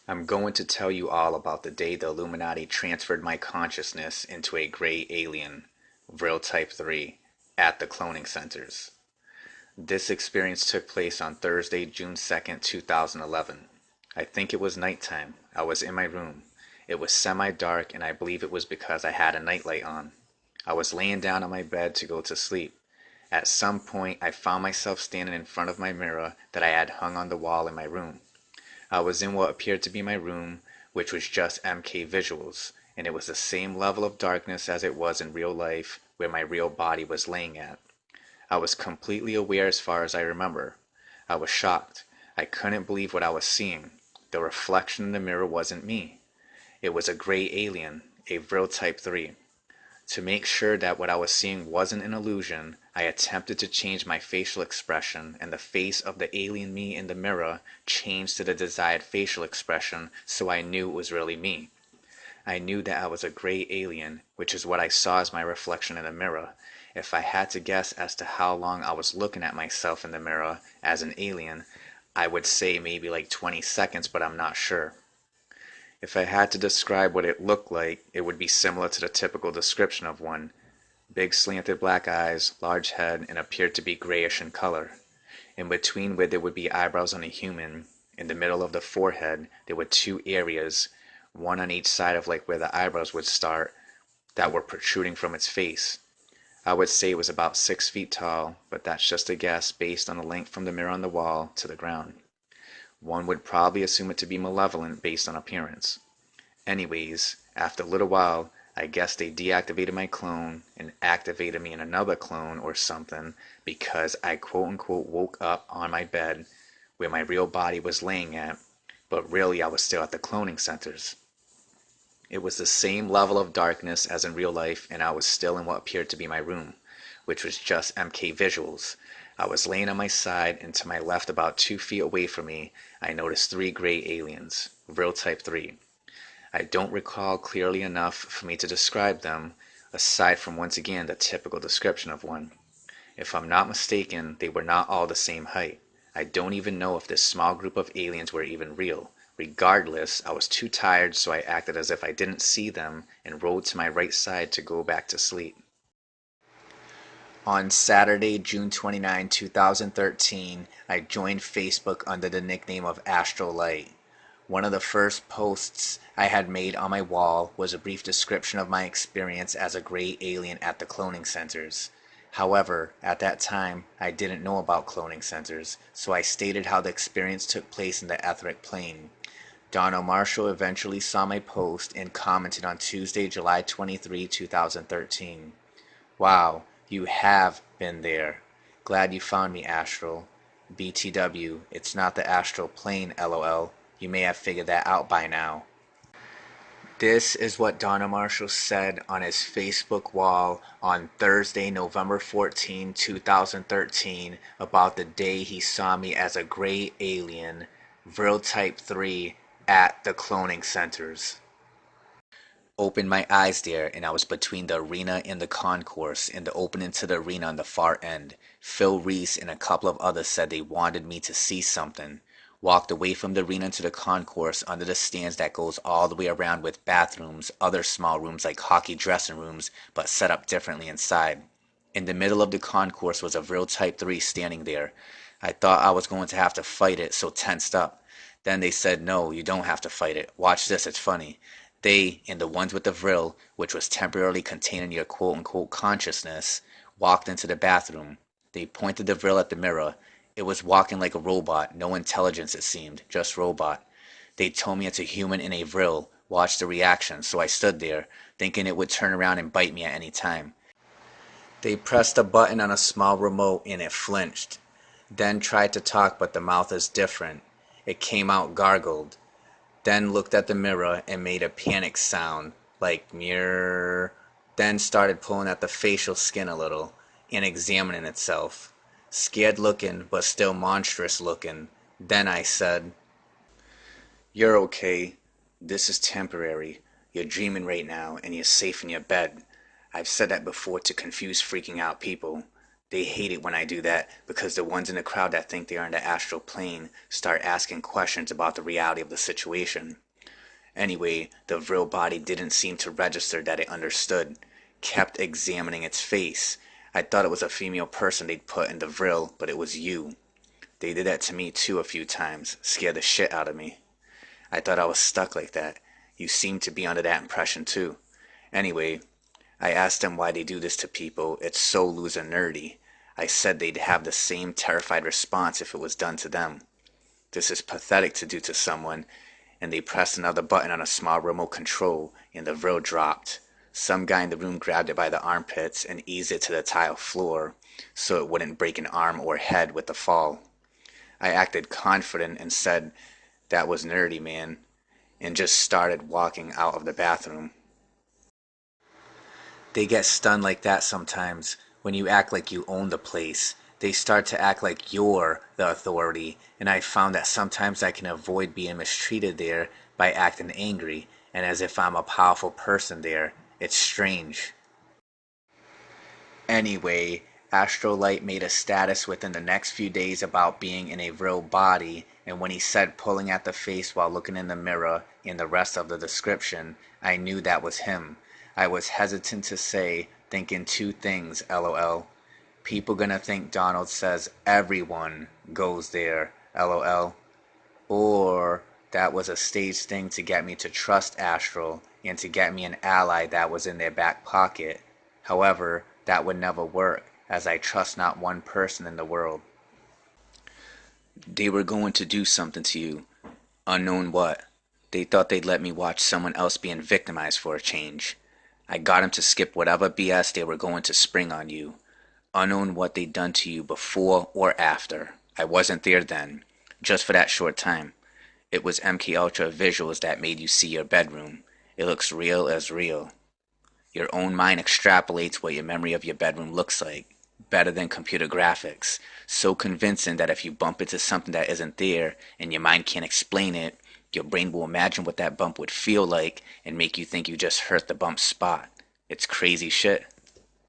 I'm going to tell you all about the day the Illuminati transferred my consciousness into a gray alien, Vril Type 3, at the cloning centers. This experience took place on Thursday, June 2nd, 2011. I think it was nighttime. I was in my room. It was semi-dark, and I believe it was because I had a nightlight on. I was laying down on my bed to go to sleep. At some point, I found myself standing in front of my mirror that I had hung on the wall in my room. I was in what appeared to be my room, which was just MK visuals, and it was the same level of darkness as it was in real life where my real body was laying at. I was completely aware as far as I remember. I was shocked. I couldn't believe what I was seeing. The reflection in the mirror wasn't me. It was a gray alien, a Vril Type 3. To make sure that what I was seeing wasn't an illusion, I attempted to change my facial expression, and the face of the alien me in the mirror changed to the desired facial expression, so I knew it was really me. I knew that I was a gray alien, which is what I saw as my reflection in the mirror. If I had to guess as to how long I was looking at myself in the mirror as an alien, I would say maybe like 20 seconds, but I'm not sure. If I had to describe what it looked like, it would be similar to the typical description of one. Big slanted black eyes, large head, and appeared to be grayish in color. In between where there would be eyebrows on a human, in the middle of the forehead, there were two areas, one on each side of like where the eyebrows would start, that were protruding from its face. I would say it was about 6 feet tall, but that's just a guess based on the length from the mirror on the wall to the ground. One would probably assume it to be malevolent based on appearance. Anyways, after a little while, I guess they deactivated my clone and activated me in another clone or something because I quote unquote woke up on my bed where my real body was laying at, but really I was still at the cloning centers. It was the same level of darkness as in real life, and I was still in what appeared to be my room, which was just MK visuals. I was laying on my side, and to my left, about 2 feet away from me, I noticed three gray aliens, Vril Type 3. I don't recall clearly enough for me to describe them, aside from once again the typical description of one. If I'm not mistaken, they were not all the same height. I don't even know if this small group of aliens were even real. Regardless, I was too tired, so I acted as if I didn't see them and rolled to my right side to go back to sleep. On Saturday, June 29, 2013, I joined Facebook under the nickname of Astral. One of the first posts I had made on my wall was a brief description of my experience as a gray alien at the cloning centers. However, at that time, I didn't know about cloning centers, so I stated how the experience took place in the etheric plane. Donna Marshall eventually saw my post and commented on Tuesday, July 23, 2013. Wow, you have been there. Glad you found me, Astral. BTW, it's not the astral plane, lol. You may have figured that out by now. This is what Donna Marshall said on his Facebook wall on Thursday, November 14, 2013, about the day he saw me as a gray alien, Vril Type 3, at the cloning centers. Opened my eyes there, and I was between the arena and the concourse, and the opening to the arena on the far end. Phil Reese and a couple of others said they wanted me to see something. Walked away from the arena to the concourse under the stands that goes all the way around with bathrooms, other small rooms like hockey dressing rooms, but set up differently inside. In the middle of the concourse was a Vril Type 3 standing there. I thought I was going to have to fight it, so tensed up. Then they said, no, you don't have to fight it. Watch this, it's funny. They, and the ones with the Vril, which was temporarily containing your quote-unquote consciousness, walked into the bathroom. They pointed the Vril at the mirror. It was walking like a robot, no intelligence it seemed, just robot. They told me it's a human in a Vril. Watch the reaction, so I stood there, thinking it would turn around and bite me at any time. They pressed a button on a small remote and it flinched. Then tried to talk, but the mouth is different. It came out gargled. Then looked at the mirror and made a panic sound, like mirror. Then started pulling at the facial skin a little, and examining itself. Scared looking, but still monstrous looking. Then I said, "You're okay. This is temporary. You're dreaming right now, and you're safe in your bed. I've said that before to confuse freaking out people. They hate it when I do that because the ones in the crowd that think they are in the astral plane start asking questions about the reality of the situation. Anyway, the vril body didn't seem to register that it understood, kept examining its face. I thought it was a female person they'd put in the vril, but it was you. They did that to me too a few times, scared the shit out of me. I thought I was stuck like that. You seem to be under that impression too. Anyway, I asked them why they do this to people. It's so loser nerdy. I said they'd have the same terrified response if it was done to them. This is pathetic to do to someone, and they pressed another button on a small remote control, and the vril dropped. Some guy in the room grabbed it by the armpits and eased it to the tile floor so it wouldn't break an arm or head with the fall. I acted confident and said that was nerdy, man, and just started walking out of the bathroom. They get stunned like that sometimes when you act like you own the place. They start to act like you're the authority, and I found that sometimes I can avoid being mistreated there by acting angry and as if I'm a powerful person there. It's strange. Anyway, Astrolight made a status within the next few days about being in a real body, and when he said pulling at the face while looking in the mirror and the rest of the description, I knew that was him. I was hesitant to say, thinking two things, lol. People gonna think Donald says everyone goes there, lol. Or that was a staged thing to get me to trust Astral and to get me an ally that was in their back pocket. However, that would never work, as I trust not one person in the world. They were going to do something to you. Unknown what. They thought they'd let me watch someone else being victimized for a change. I got 'em to skip whatever BS they were going to spring on you. Unknown what they'd done to you before or after. I wasn't there then, just for that short time. It was MK Ultra visuals that made you see your bedroom. It looks real as real. Your own mind extrapolates what your memory of your bedroom looks like, better than computer graphics. So convincing that if you bump into something that isn't there and your mind can't explain it, your brain will imagine what that bump would feel like and make you think you just hurt the bump spot. It's crazy shit.